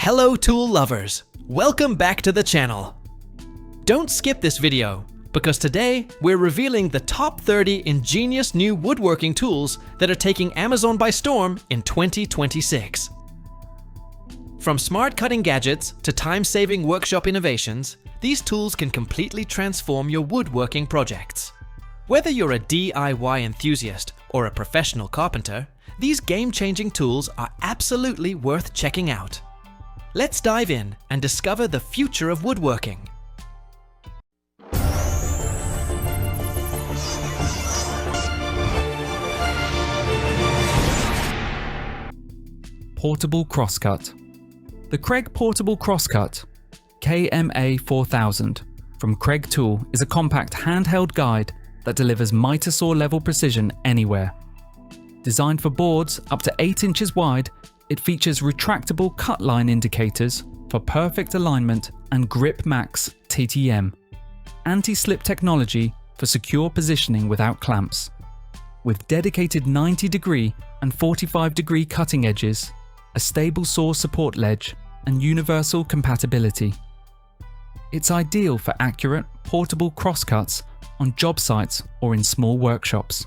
Hello tool lovers, welcome back to the channel. Don't skip this video, because today we're revealing the top 30 ingenious new woodworking tools that are taking Amazon by storm in 2026. From smart cutting gadgets to time-saving workshop innovations, these tools can completely transform your woodworking projects. Whether you're a DIY enthusiast or a professional carpenter, these game-changing tools are absolutely worth checking out. Let's dive in and discover the future of woodworking. Portable Crosscut. The Kreg Portable Crosscut KMA 4000 from Kreg Tool is a compact handheld guide that delivers miter saw level precision anywhere. Designed for boards up to 8 inches wide, it features retractable cut line indicators for perfect alignment and Grip Max TTM, anti-slip technology for secure positioning without clamps. With dedicated 90-degree and 45-degree cutting edges, a stable saw support ledge, and universal compatibility. It's ideal for accurate, portable crosscuts on job sites or in small workshops.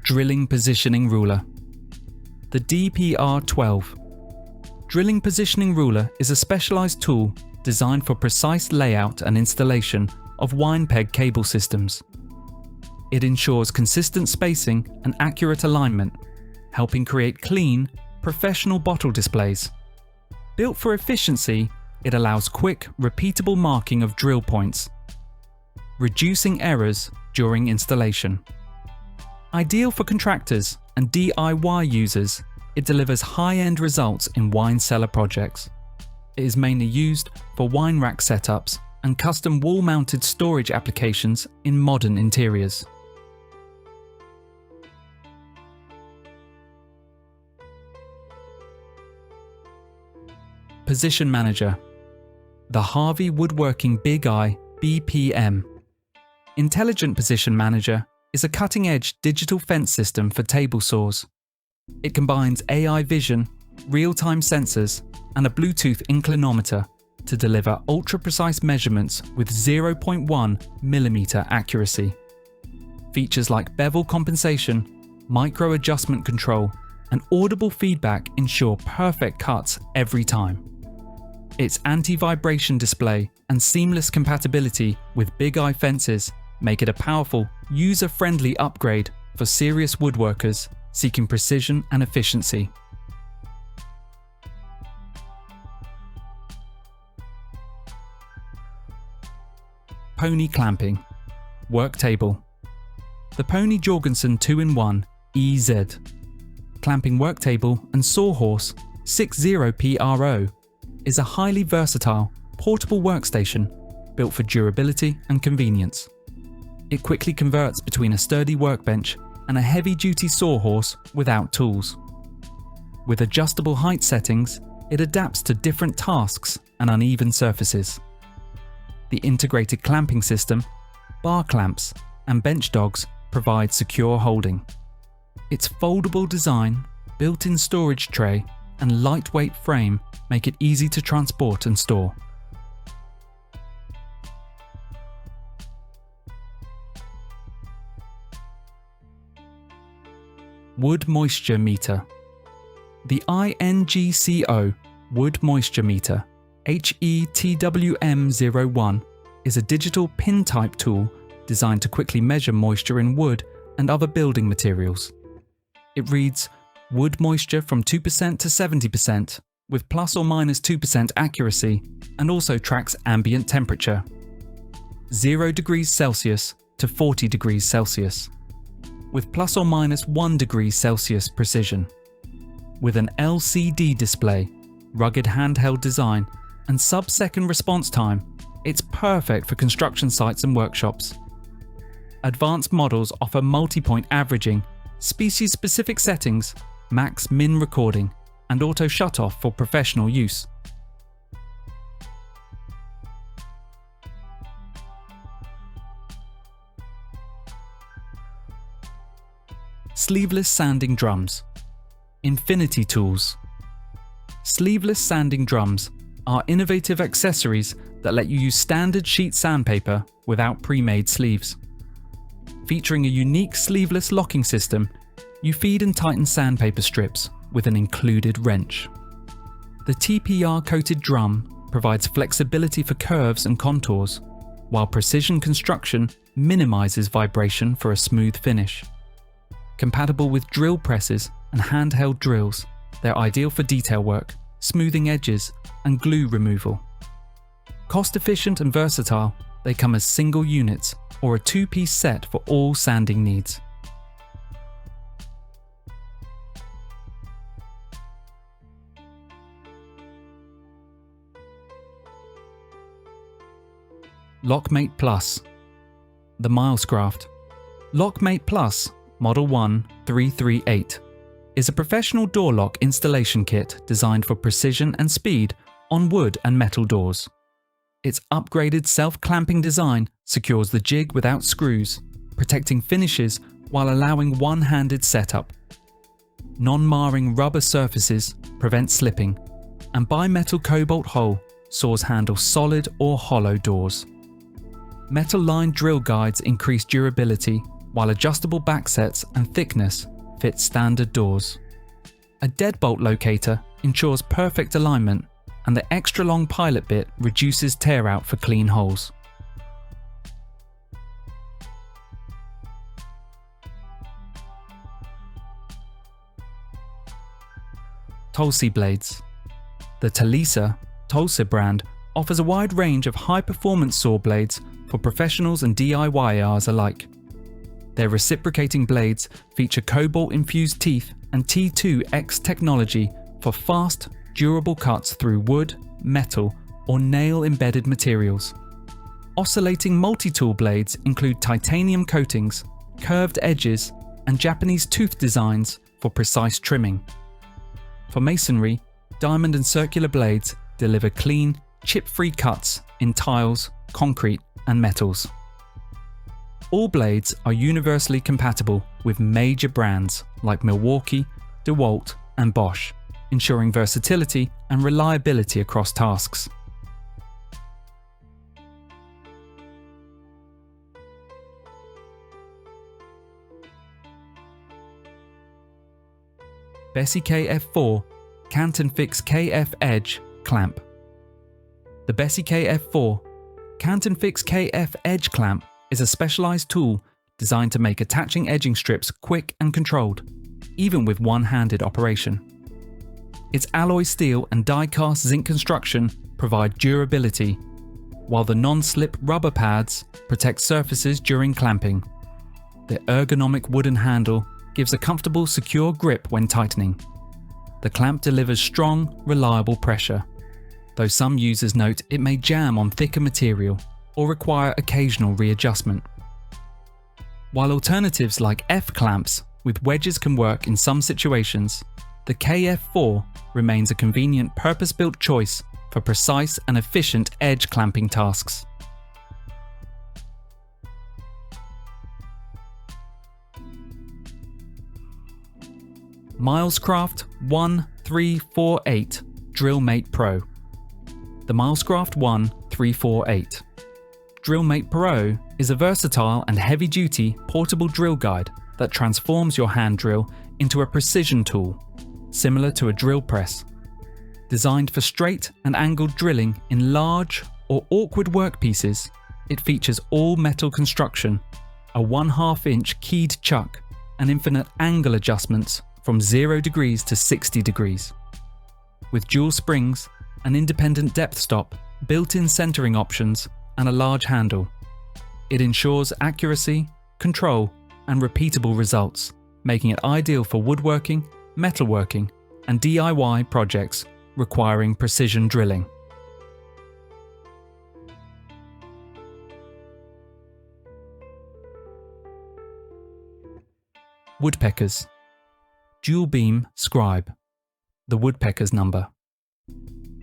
Drilling Positioning Ruler. The DPR12. Drilling Positioning Ruler is a specialized tool designed for precise layout and installation of wine peg cable systems. It ensures consistent spacing and accurate alignment, helping create clean, professional bottle displays. Built for efficiency, it allows quick, repeatable marking of drill points, reducing errors during installation. Ideal for contractors and DIY users, it delivers high-end results in wine cellar projects. It is mainly used for wine rack setups and custom wall-mounted storage applications in modern interiors. Position Manager. The Harvey Woodworking Big Eye BPM. Intelligent Position Manager is a cutting-edge digital fence system for table saws. It combines AI vision, real-time sensors, and a Bluetooth inclinometer to deliver ultra-precise measurements with 0.1mm accuracy. Features like bevel compensation, micro-adjustment control, and audible feedback ensure perfect cuts every time. Its anti-vibration display and seamless compatibility with Big Eye fences make it a powerful, user-friendly upgrade for serious woodworkers seeking precision and efficiency. Pony Clamping. Worktable. The Pony Jorgensen 2-in-1 EZ. Clamping worktable and sawhorse 60PRO is a highly versatile, portable workstation built for durability and convenience. It quickly converts between a sturdy workbench and a heavy-duty sawhorse without tools. With adjustable height settings, it adapts to different tasks and uneven surfaces. The integrated clamping system, bar clamps, and bench dogs provide secure holding. Its foldable design, built-in storage tray, and lightweight frame make it easy to transport and store. Wood Moisture Meter. The INGCO Wood Moisture Meter HETWM01 is a digital pin-type tool designed to quickly measure moisture in wood and other building materials. It reads wood moisture from 2% to 70% with plus or minus 2% accuracy, and also tracks ambient temperature 0 degrees Celsius to 40 degrees Celsius with plus or minus 1 degree Celsius precision. With an LCD display, rugged handheld design, and sub-second response time, it's perfect for construction sites and workshops. Advanced models offer multi-point averaging, species-specific settings, max-min recording, and auto shut-off for professional use. Sleeveless sanding drums. Infinity tools. Sleeveless sanding drums are innovative accessories that let you use standard sheet sandpaper without pre-made sleeves. Featuring a unique sleeveless locking system, you feed and tighten sandpaper strips with an included wrench. The TPR-coated drum provides flexibility for curves and contours, while precision construction minimizes vibration for a smooth finish. Compatible with drill presses and handheld drills, they're ideal for detail work, smoothing edges, and glue removal. Cost-efficient and versatile, they come as single units or a two-piece set for all sanding needs. LockMate Plus. The Milescraft. LockMate Plus Model 1338 is a professional door lock installation kit designed for precision and speed on wood and metal doors. Its upgraded self-clamping design secures the jig without screws, protecting finishes while allowing one-handed setup. Non-marring rubber surfaces prevent slipping, and bimetal cobalt hole saws handle solid or hollow doors. Metal-lined drill guides increase durability, while adjustable backsets and thickness fit standard doors. A deadbolt locator ensures perfect alignment, and the extra long pilot bit reduces tear out for clean holes. Tolsea Blades. The Tolsea brand offers a wide range of high-performance saw blades for professionals and DIYers alike. Their reciprocating blades feature cobalt-infused teeth and T2X technology for fast, durable cuts through wood, metal, or nail-embedded materials. Oscillating multi-tool blades include titanium coatings, curved edges, and Japanese tooth designs for precise trimming. For masonry, diamond and circular blades deliver clean, chip-free cuts in tiles, concrete, and metals. All blades are universally compatible with major brands like Milwaukee, DeWalt, and Bosch, ensuring versatility and reliability across tasks. Bessey KF4 Kantenfix KF Edge Clamp. The Bessey KF4 Kantenfix KF Edge Clamp is a specialized tool designed to make attaching edging strips quick and controlled, even with one-handed operation. Its alloy steel and die-cast zinc construction provide durability, while the non-slip rubber pads protect surfaces during clamping. The ergonomic wooden handle gives a comfortable, secure grip when tightening. The clamp delivers strong, reliable pressure, though some users note it may jam on thicker material or require occasional readjustment. While alternatives like F-clamps with wedges can work in some situations, the KF4 remains a convenient purpose-built choice for precise and efficient edge clamping tasks. Milescraft 1348 DrillMatePRO. The Milescraft 1348 DrillMatePRO is a versatile and heavy-duty portable drill guide that transforms your hand drill into a precision tool, similar to a drill press. Designed for straight and angled drilling in large or awkward workpieces, it features all-metal construction, a 1/2-inch keyed chuck, and infinite angle adjustments from 0 degrees to 60 degrees. With dual springs, an independent depth stop, built-in centering options, and a large handle, it ensures accuracy, control, and repeatable results, making it ideal for woodworking, metalworking, and DIY projects requiring precision drilling. Woodpeckers. Dual beam SCRIBE. The Woodpeckers number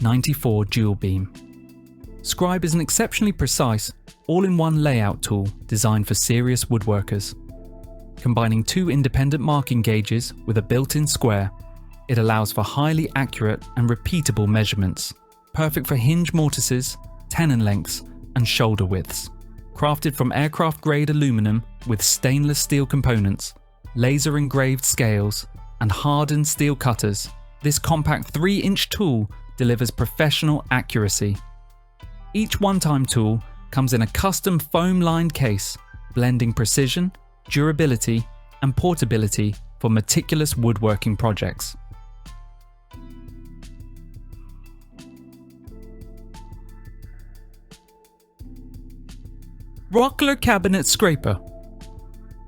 94 dual beam. SCRIBE is an exceptionally precise, all-in-one layout tool designed for serious woodworkers. Combining two independent marking gauges with a built-in square, it allows for highly accurate and repeatable measurements, perfect for hinge mortises, tenon lengths, and shoulder widths. Crafted from aircraft-grade aluminum with stainless steel components, laser-engraved scales, and hardened steel cutters, this compact 3-inch tool delivers professional accuracy. Each one-time tool comes in a custom foam-lined case, blending precision, durability, and portability for meticulous woodworking projects. Rockler Cabinet Scraper.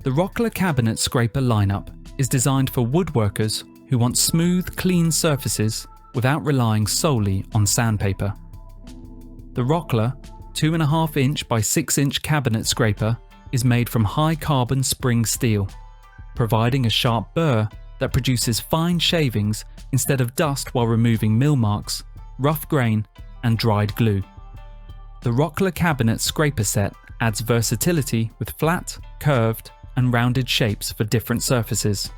The Rockler Cabinet Scraper lineup is designed for woodworkers who want smooth, clean surfaces without relying solely on sandpaper. The Rockler 2.5-inch by 6-inch cabinet scraper is made from high-carbon spring steel, providing a sharp burr that produces fine shavings instead of dust while removing mill marks, rough grain, and dried glue. The Rockler Cabinet Scraper set adds versatility with flat, curved, and rounded shapes for different surfaces.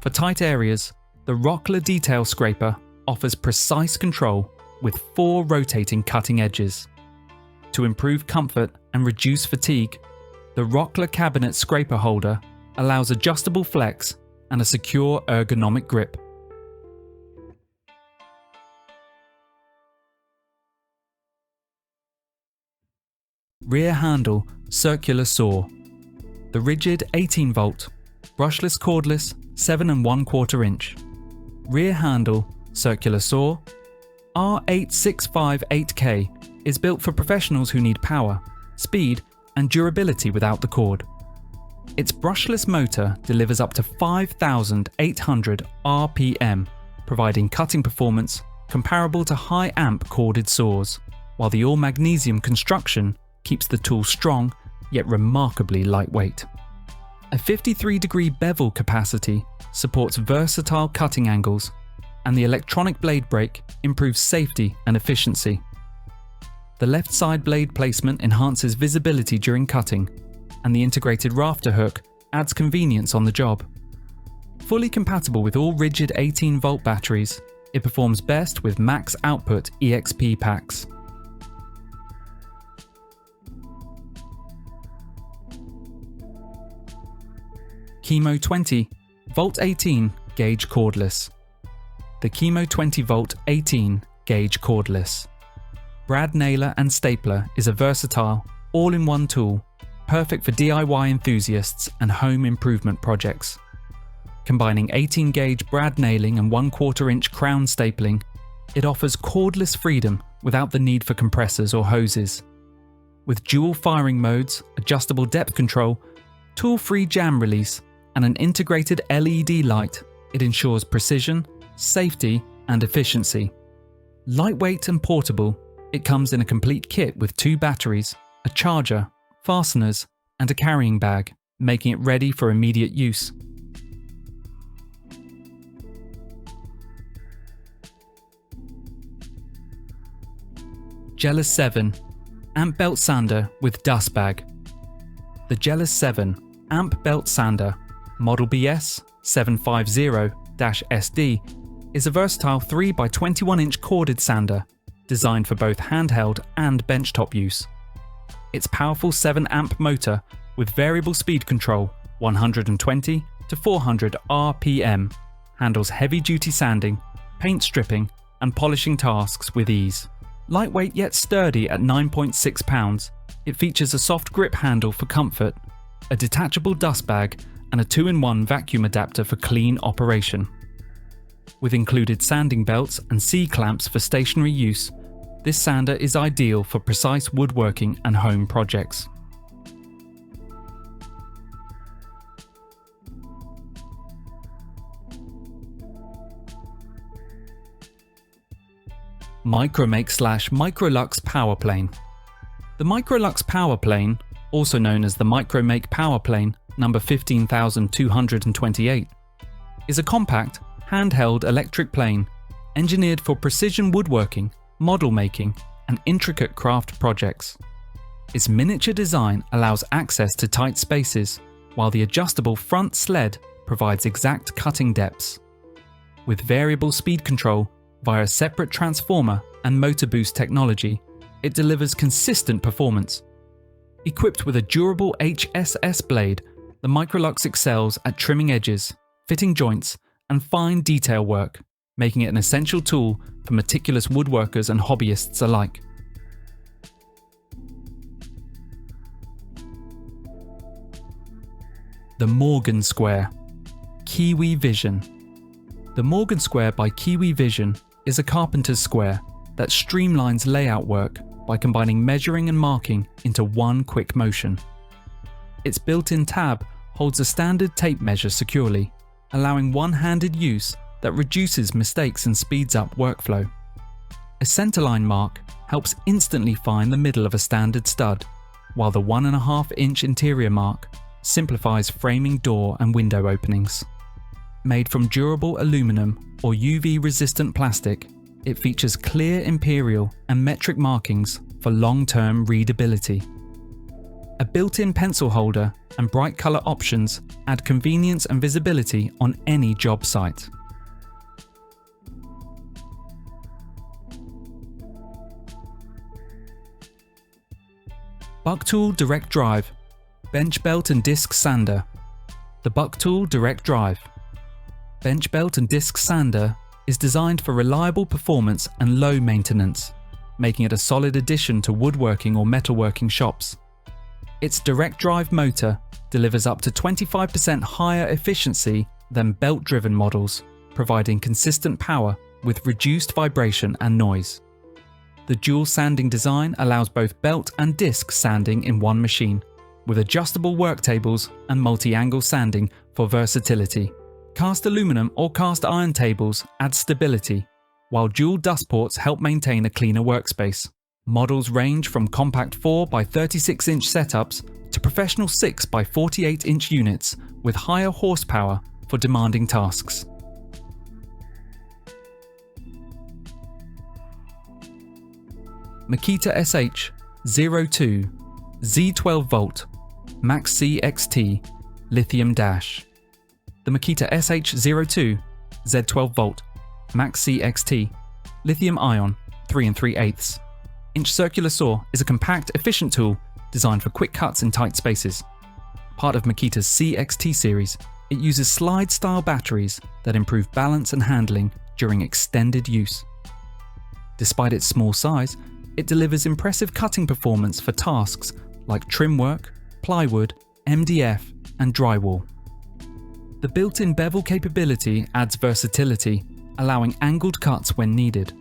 For tight areas, the Rockler Detail Scraper offers precise control with 4 rotating cutting edges. To improve comfort and reduce fatigue, the Rockler Cabinet Scraper holder allows adjustable flex and a secure ergonomic grip. Rear handle circular saw. The RIDGID 18-volt, brushless cordless 7 1/4 inch. Rear handle circular saw R8658K is built for professionals who need power, speed, and durability without the cord. Its brushless motor delivers up to 5,800 RPM, providing cutting performance comparable to high-amp corded saws, while the all-magnesium construction keeps the tool strong yet remarkably lightweight. A 53-degree bevel capacity supports versatile cutting angles, and the electronic blade brake improves safety and efficiency. The left side blade placement enhances visibility during cutting, and the integrated rafter hook adds convenience on the job. Fully compatible with all RIDGID 18-volt batteries, it performs best with max output EXP packs. KIMO 20 Volt 18 Gauge Cordless. The KIMO 20 Volt 18 Gauge Cordless. Brad nailer and stapler is a versatile, all-in-one tool, perfect for DIY enthusiasts and home improvement projects. Combining 18-gauge brad nailing and 1/4 inch crown stapling, it offers cordless freedom without the need for compressors or hoses. With dual firing modes, adjustable depth control, tool-free jam release, and an integrated LED light, it ensures precision, safety, and efficiency. Lightweight and portable, it comes in a complete kit with 2 batteries, a charger, fasteners, and a carrying bag, making it ready for immediate use. Jellas 7 Amp Belt Sander with Dust Bag. The Jellas 7 Amp Belt Sander, Model BS 750-SD, is a versatile 3x21-inch corded sander, designed for both handheld and benchtop use. Its powerful 7-amp motor with variable speed control, 120 to 400 RPM, handles heavy-duty sanding, paint stripping, and polishing tasks with ease. Lightweight yet sturdy at 9.6 pounds, it features a soft grip handle for comfort, a detachable dust bag, and a 2-in-1 vacuum adapter for clean operation. With included sanding belts and C-clamps for stationary use, this sander is ideal for precise woodworking and home projects. MicroLux Power Plane. The MicroLux Power Plane, also known as the MicroMake Power Plane number 15228, is a compact, handheld electric plane engineered for precision woodworking, model making, and intricate craft projects. Its miniature design allows access to tight spaces, while the adjustable front sled provides exact cutting depths. With variable speed control via a separate transformer and motor boost technology, it delivers consistent performance. Equipped with a durable HSS blade, the MicroLux excels at trimming edges, fitting joints, and fine detail work, making it an essential tool for meticulous woodworkers and hobbyists alike. The Morgan Square. Kiwi Vision. The Morgan Square by Kiwi Vision is a carpenter's square that streamlines layout work by combining measuring and marking into one quick motion. Its built-in tab holds a standard tape measure securely, allowing one-handed use that reduces mistakes and speeds up workflow. A centerline mark helps instantly find the middle of a standard stud, while the 1.5-inch interior mark simplifies framing door and window openings. Made from durable aluminum or UV-resistant plastic, it features clear imperial and metric markings for long-term readability. A built-in pencil holder and bright color options add convenience and visibility on any job site. BUCKTOOL Direct Drive Bench Belt and Disc Sander. The BUCKTOOL Direct Drive Bench Belt and Disc Sander is designed for reliable performance and low maintenance, making it a solid addition to woodworking or metalworking shops. Its direct drive motor delivers up to 25% higher efficiency than belt-driven models, providing consistent power with reduced vibration and noise. The dual sanding design allows both belt and disc sanding in one machine, with adjustable worktables and multi-angle sanding for versatility. Cast aluminum or cast iron tables add stability, while dual dust ports help maintain a cleaner workspace. Models range from compact 4x36-inch setups to professional 6x48-inch units with higher horsepower for demanding tasks. Makita SH02 Z12 volt Max CXT Lithium Dash. The Makita SH02 Z12 volt Max CXT Lithium Ion 3 3/8 inch circular saw is a compact, efficient tool designed for quick cuts in tight spaces. Part of Makita's CXT series, it uses slide-style batteries that improve balance and handling during extended use. Despite its small size, it delivers impressive cutting performance for tasks like trim work, plywood, MDF, and drywall. The built-in bevel capability adds versatility, allowing angled cuts when needed.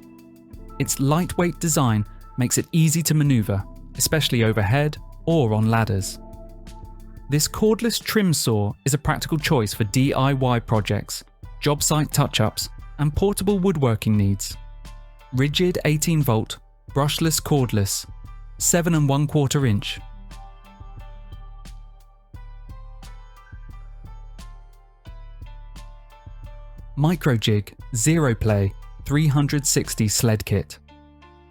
Its lightweight design makes it easy to maneuver, especially overhead or on ladders. This cordless trim saw is a practical choice for DIY projects, job site touch-ups, and portable woodworking needs. RIDGID 18-volt, brushless cordless, 7 1/4 inch. MicroJig ZEROPLAY 360 Sled Kit.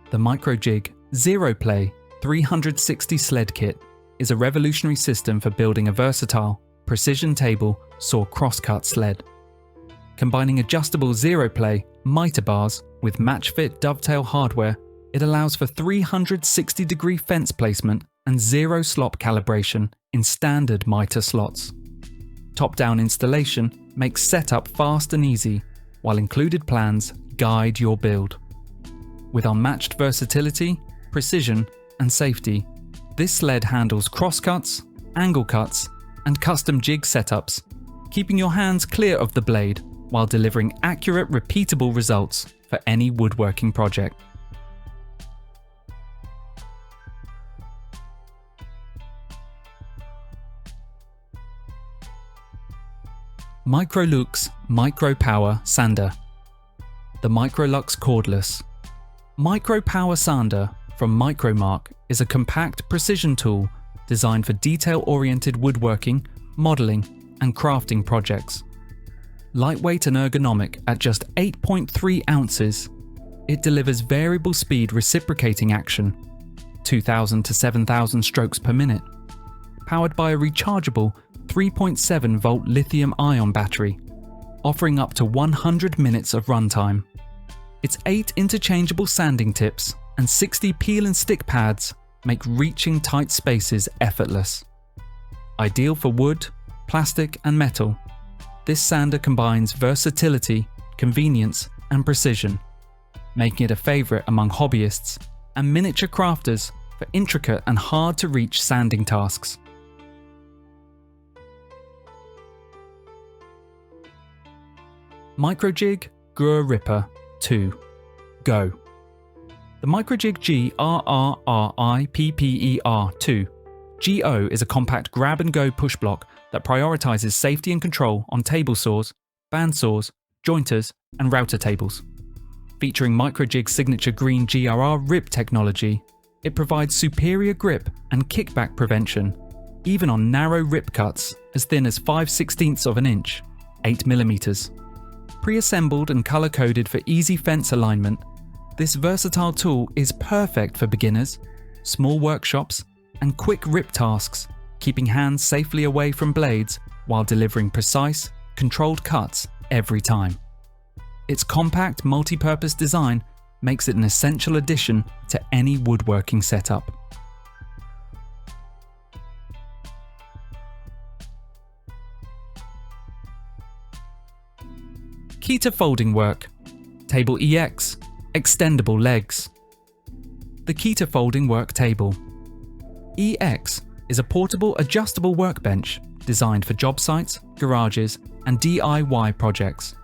The MicroJig ZEROPLAY 360 Sled Kit is a revolutionary system for building a versatile, precision table saw crosscut sled. Combining adjustable ZEROPLAY miter bars with match-fit dovetail hardware, it allows for 360-degree fence placement and zero slop calibration in standard miter slots. Top-down installation makes setup fast and easy, while included plans guide your build. With unmatched versatility, precision, and safety, this sled handles crosscuts, angle cuts, and custom jig setups, keeping your hands clear of the blade while delivering accurate, repeatable results for any woodworking project. MicroLux Micro Power Sander. The MicroLux Cordless. Micro Power Sander from Micromark is a compact precision tool designed for detail-oriented woodworking, modeling, and crafting projects. Lightweight and ergonomic at just 8.3 ounces, it delivers variable speed reciprocating action, 2,000 to 7,000 strokes per minute. Powered by a rechargeable 3.7 volt lithium-ion battery, offering up to 100 minutes of runtime. Its 8 interchangeable sanding tips and 60 peel and stick pads make reaching tight spaces effortless. Ideal for wood, plastic and metal, this sander combines versatility, convenience and precision, making it a favourite among hobbyists and miniature crafters for intricate and hard-to-reach sanding tasks. MicroJig Grr-ripper2 Go. The MicroJig Grr-ripper2 Go is a compact grab-and-go push block that prioritises safety and control on table saws, bandsaws, jointers and router tables. Featuring MicroJig's signature green GRR rip technology, it provides superior grip and kickback prevention, even on narrow rip cuts as thin as 5/16 of an inch, 8 mm. Pre-assembled and colour-coded for easy fence alignment, this versatile tool is perfect for beginners, small workshops, and quick rip tasks, keeping hands safely away from blades while delivering precise, controlled cuts every time. Its compact, multi-purpose design makes it an essential addition to any woodworking setup. Keter folding work, Table EX, extendable legs. The Keter folding work table. EX is a portable adjustable workbench designed for job sites, garages and DIY projects.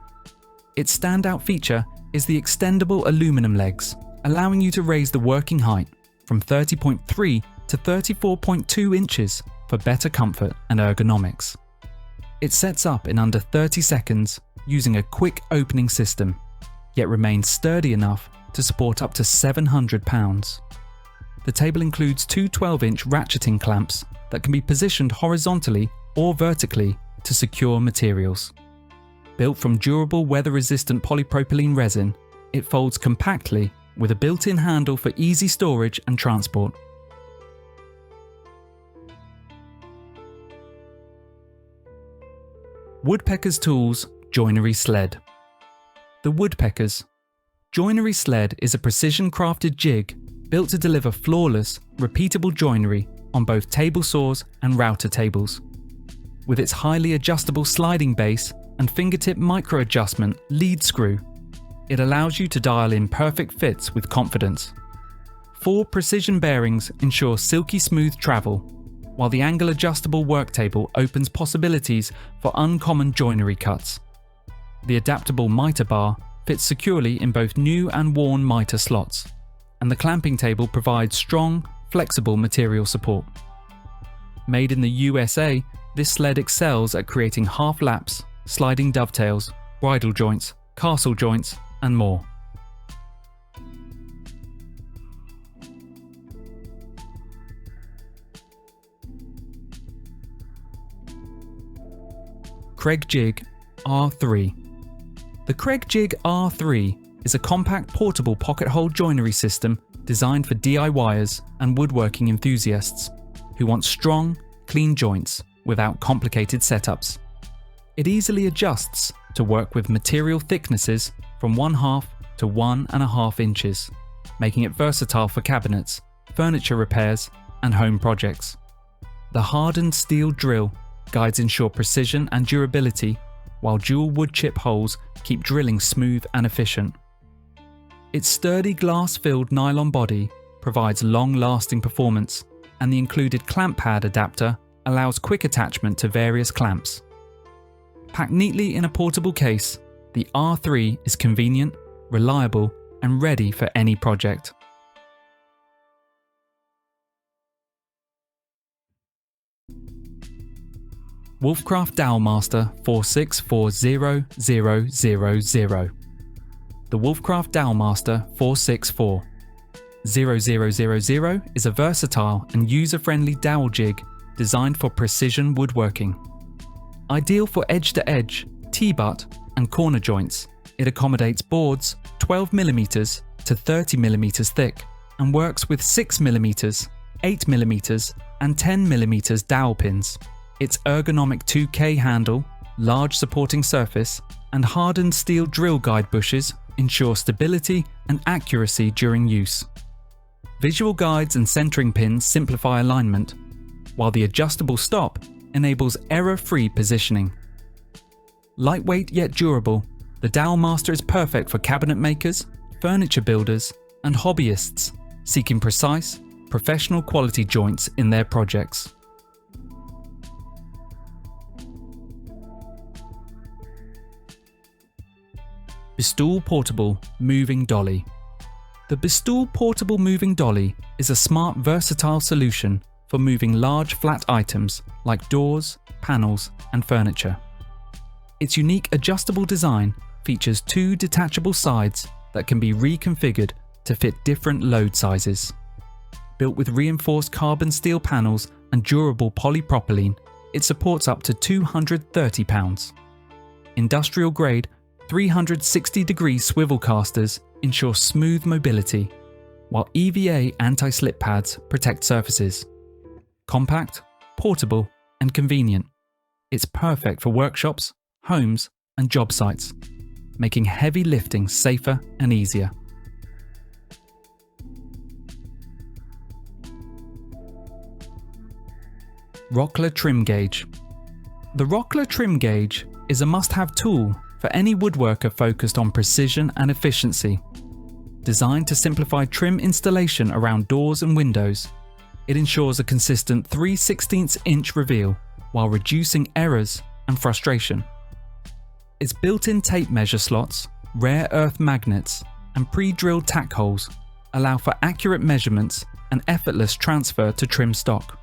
Its standout feature is the extendable aluminum legs, allowing you to raise the working height from 30.3 to 34.2 inches for better comfort and ergonomics. It sets up in under 30 seconds using a quick opening system, yet remains sturdy enough to support up to 700 pounds. The table includes two 12-inch ratcheting clamps that can be positioned horizontally or vertically to secure materials. Built from durable weather-resistant polypropylene resin, it folds compactly with a built-in handle for easy storage and transport. Woodpeckers Tools Joinery Sled. The Woodpeckers. Joinery Sled is a precision-crafted jig built to deliver flawless, repeatable joinery on both table saws and router tables. With its highly adjustable sliding base and fingertip micro-adjustment lead screw, it allows you to dial in perfect fits with confidence. 4 precision bearings ensure silky smooth travel, while the angle adjustable work table opens possibilities for uncommon joinery cuts. The adaptable mitre bar fits securely in both new and worn mitre slots, and the clamping table provides strong, flexible material support. Made in the USA, this sled excels at creating half laps, sliding dovetails, bridle joints, castle joints, and more. Kreg Jig R3. The Kreg Jig R3 is a compact portable pocket hole joinery system designed for DIYers and woodworking enthusiasts who want strong, clean joints without complicated setups. It easily adjusts to work with material thicknesses from 1/2 to 1.5 inches, making it versatile for cabinets, furniture repairs, and home projects. The hardened steel drill guides ensure precision and durability, while dual wood chip holes keep drilling smooth and efficient. Its sturdy glass-filled nylon body provides long-lasting performance, and the included clamp pad adapter allows quick attachment to various clamps. Packed neatly in a portable case, the R3 is convenient, reliable, and ready for any project. Wolfcraft Dowelmaster 4640000. The Wolfcraft Dowelmaster 4640000 is a versatile and user-friendly dowel jig designed for precision woodworking. Ideal for edge-to-edge, T-butt, and corner joints, it accommodates boards 12mm to 30mm thick and works with 6mm, 8mm, and 10mm dowel pins. Its ergonomic 2K handle, large supporting surface, and hardened steel drill guide bushes ensure stability and accuracy during use. Visual guides and centering pins simplify alignment, while the adjustable stop enables error-free positioning. Lightweight yet durable, the Dowelmaster is perfect for cabinet makers, furniture builders, and hobbyists seeking precise, professional quality joints in their projects. BESTOOL Portable Moving Dolly. The BESTOOL Portable Moving Dolly is a smart, versatile solution for moving large flat items like doors, panels, and furniture. Its unique adjustable design features 2 detachable sides that can be reconfigured to fit different load sizes. Built with reinforced carbon steel panels and durable polypropylene, it supports up to 230 pounds. Industrial grade 360-degree swivel casters ensure smooth mobility, while EVA anti-slip pads protect surfaces. Compact, portable, and convenient, it's perfect for workshops, homes, and job sites, making heavy lifting safer and easier. Rockler Trim Gauge. The Rockler Trim Gauge is a must-have tool for any woodworker focused on precision and efficiency. Designed to simplify trim installation around doors and windows, it ensures a consistent 3/16" reveal while reducing errors and frustration. Its built-in tape measure slots, rare earth magnets, and pre-drilled tack holes allow for accurate measurements and effortless transfer to trim stock.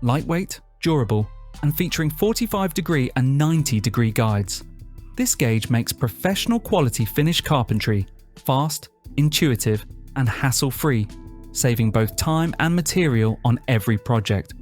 Lightweight, durable, and featuring 45-degree and 90-degree guides, this gauge makes professional quality finish carpentry fast, intuitive, and hassle-free, saving both time and material on every project.